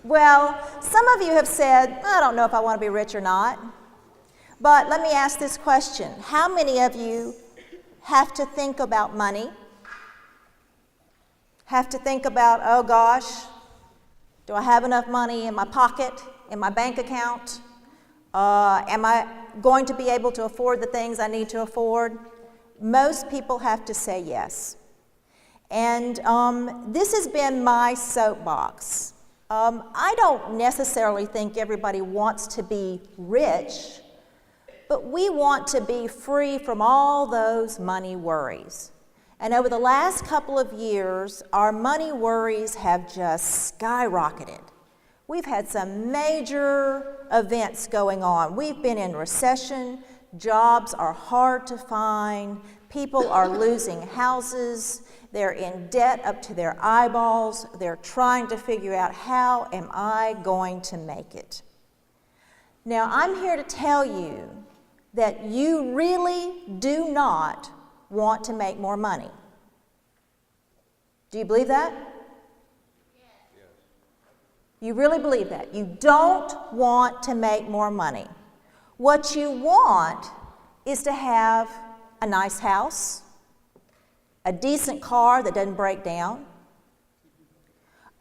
Well, some of you have said, I don't know if I want to be rich or not. But let me ask this question. How many of you have to think about money? Have to think about, oh gosh, do I have enough money in my pocket, in my bank account? Am I going to be able to afford the things I need to afford? Most people have to say yes. And this has been my soapbox. I don't necessarily think everybody wants to be rich, but we want to be free from all those money worries. And over the last couple of years, our money worries have just skyrocketed. We've had some major events going on. We've been in recession, jobs are hard to find, people are losing houses, they're in debt up to their eyeballs, they're trying to figure out, how am I going to make it? Now, I'm here to tell you that you really do not want to make more money. Do you believe that? Yes. You really believe that? You don't want to make more money. What you want is to have a nice house, a decent car that doesn't break down.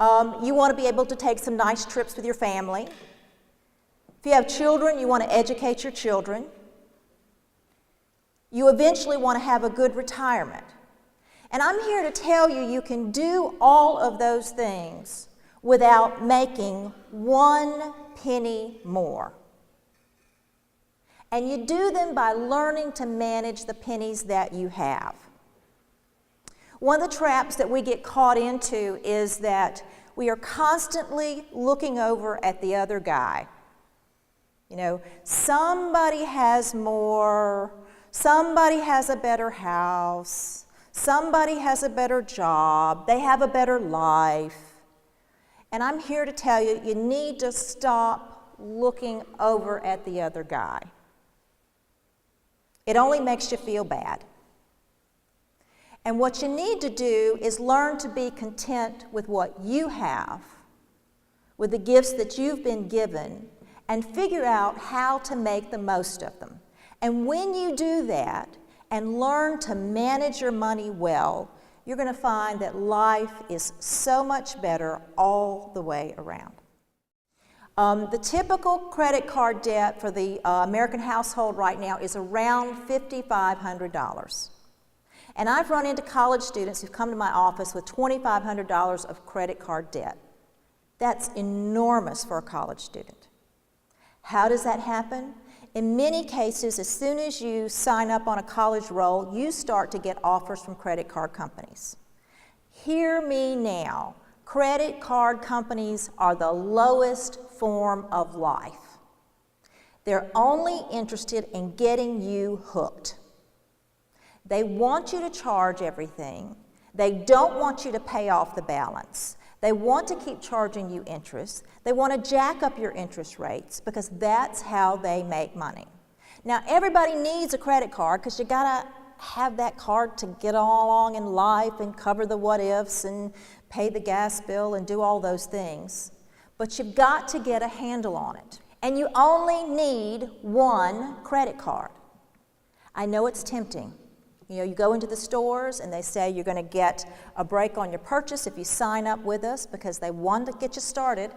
You want to be able to take some nice trips with your family. If you have children, you want to educate your children. You eventually want to have a good retirement. And I'm here to tell you, you can do all of those things without making 1 penny more. And you do them by learning to manage the pennies that you have. One of the traps that we get caught into is that we are constantly looking over at the other guy. You know, somebody has more, somebody has a better house, somebody has a better job, they have a better life. And I'm here to tell you, you need to stop looking over at the other guy. It only makes you feel bad. And what you need to do is learn to be content with what you have, with the gifts that you've been given, and figure out how to make the most of them. And when you do that and learn to manage your money well, you're going to find that life is so much better all the way around. The typical credit card debt for the American household right now is around $5,500. And I've run into college students who've come to my office with $2,500 of credit card debt. That's enormous for a college student. How does that happen? In many cases, as soon as you sign up on a college roll, you start to get offers from credit card companies. Hear me now. Credit card companies are the lowest form of life. They're only interested in getting you hooked. They want you to charge everything. They don't want you to pay off the balance. They want to keep charging you interest. They want to jack up your interest rates because that's how they make money. Now, everybody needs a credit card because you got to have that card to get along in life and cover the what-ifs and pay the gas bill and do all those things. But you've got to get a handle on it. And you only need one credit card. I know it's tempting. You know, you go into the stores and they say you're going to get a break on your purchase if you sign up with us because they want to get you started.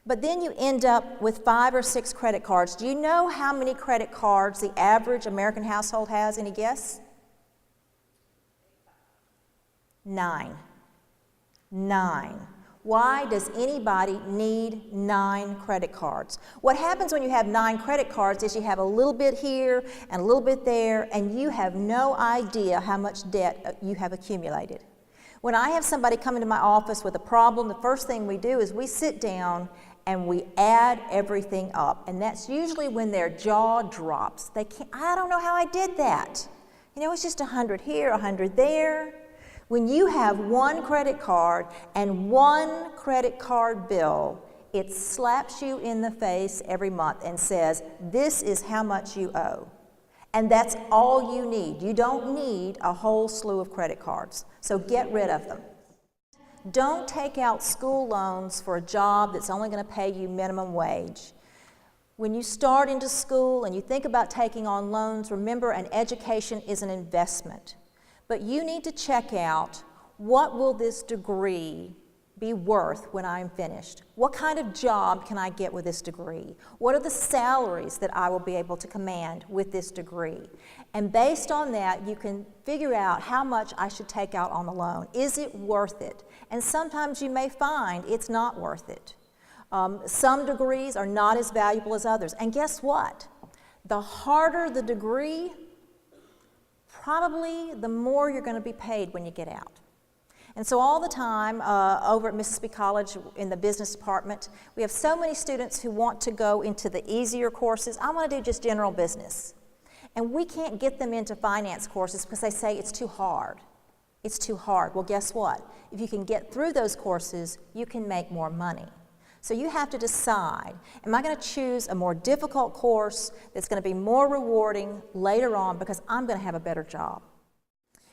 But then you end up with 5 or 6 credit cards. Do you know how many credit cards the average American household has? Any guess? 9. 9. Why does anybody need 9 credit cards? What happens when you have 9 credit cards is you have a little bit here and a little bit there, and you have no idea how much debt you have accumulated. When I have somebody come into my office with a problem, the first thing we do is we sit down and we add everything up. And that's usually when their jaw drops. They can't, I don't know how I did that. You know, it's just 100 here, 100 there. When you have one credit card and one credit card bill, it slaps you in the face every month and says, this is how much you owe. And that's all you need. You don't need a whole slew of credit cards. So get rid of them. don't take out school loans for a job that's only going to pay you minimum wage. When you start into school and you think about taking on loans, remember an education is an investment. But you need to check out, what will this degree be worth when I'm finished? What kind of job can I get with this degree? What are the salaries that I will be able to command with this degree? And based on that, you can figure out how much I should take out on the loan. Is it worth it? And sometimes you may find it's not worth it. Some degrees are not as valuable as others. And guess what? The harder the degree, probably the more you're going to be paid when you get out. And so all the time over at Mississippi College in the business department, we have so many students who want to go into the easier courses. I want to do just general business. And we can't get them into finance courses because they say it's too hard. It's too hard. Well, guess what? If you can get through those courses, you can make more money. So you have to decide, am I going to choose a more difficult course that's going to be more rewarding later on because I'm going to have a better job?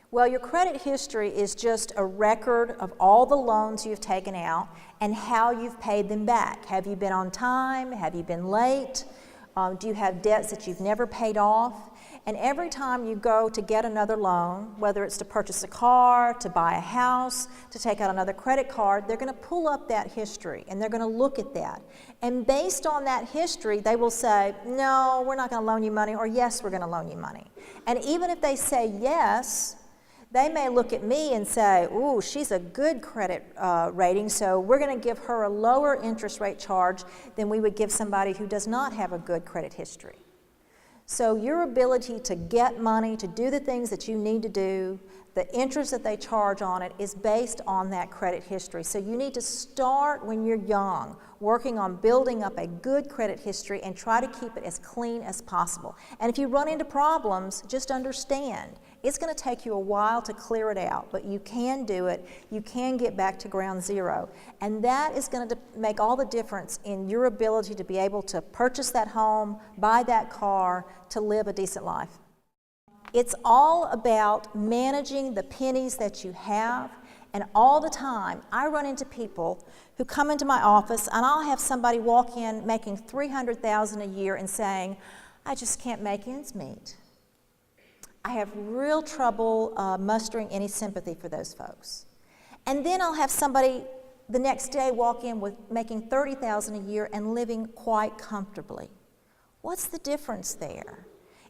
Well, your credit history is just a record of all the loans you've taken out and how you've paid them back. Have you been on time? Have you been late? Do you have debts that you've never paid off? And every time you go to get another loan, whether it's to purchase a car, to buy a house, to take out another credit card, they're going to pull up that history and they're going to look at that. And based on that history, they will say, no, we're not going to loan you money, or yes, we're going to loan you money. And even if they say yes, they may look at me and say, ooh, she's a good credit rating, so we're going to give her a lower interest rate charge than we would give somebody who does not have a good credit history. So your ability to get money, to do the things that you need to do, the interest that they charge on it is based on that credit history. So you need to start when you're young, working on building up a good credit history and try to keep it as clean as possible. And if you run into problems, just understand, it's going to take you a while to clear it out, but you can do it. You can get back to ground zero. And that is going to make all the difference in your ability to be able to purchase that home, buy that car, to live a decent life. It's all about managing the pennies that you have. And all the time, I run into people who come into my office, and I'll have somebody walk in making $300,000 a year and saying, I just can't make ends meet. I have real trouble mustering any sympathy for those folks. And then I'll have somebody the next day walk in with making $30,000 a year and living quite comfortably. What's the difference there?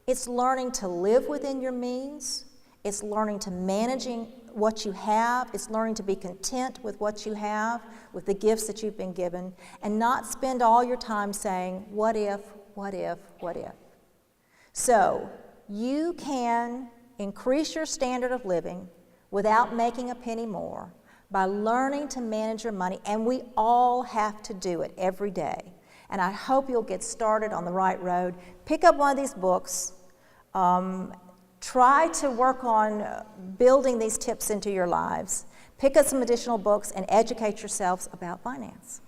It's learning to live within your means. It's learning to managing what you have. It's learning to be content with what you have, with the gifts that you've been given, and not spend all your time saying, what if, what if, what if? So you can increase your standard of living without making a penny more by learning to manage your money, and we all have to do it every day. And I hope you'll get started on the right road. Pick up one of these books. Try to work on building these tips into your lives. Pick up some additional books and educate yourselves about finance.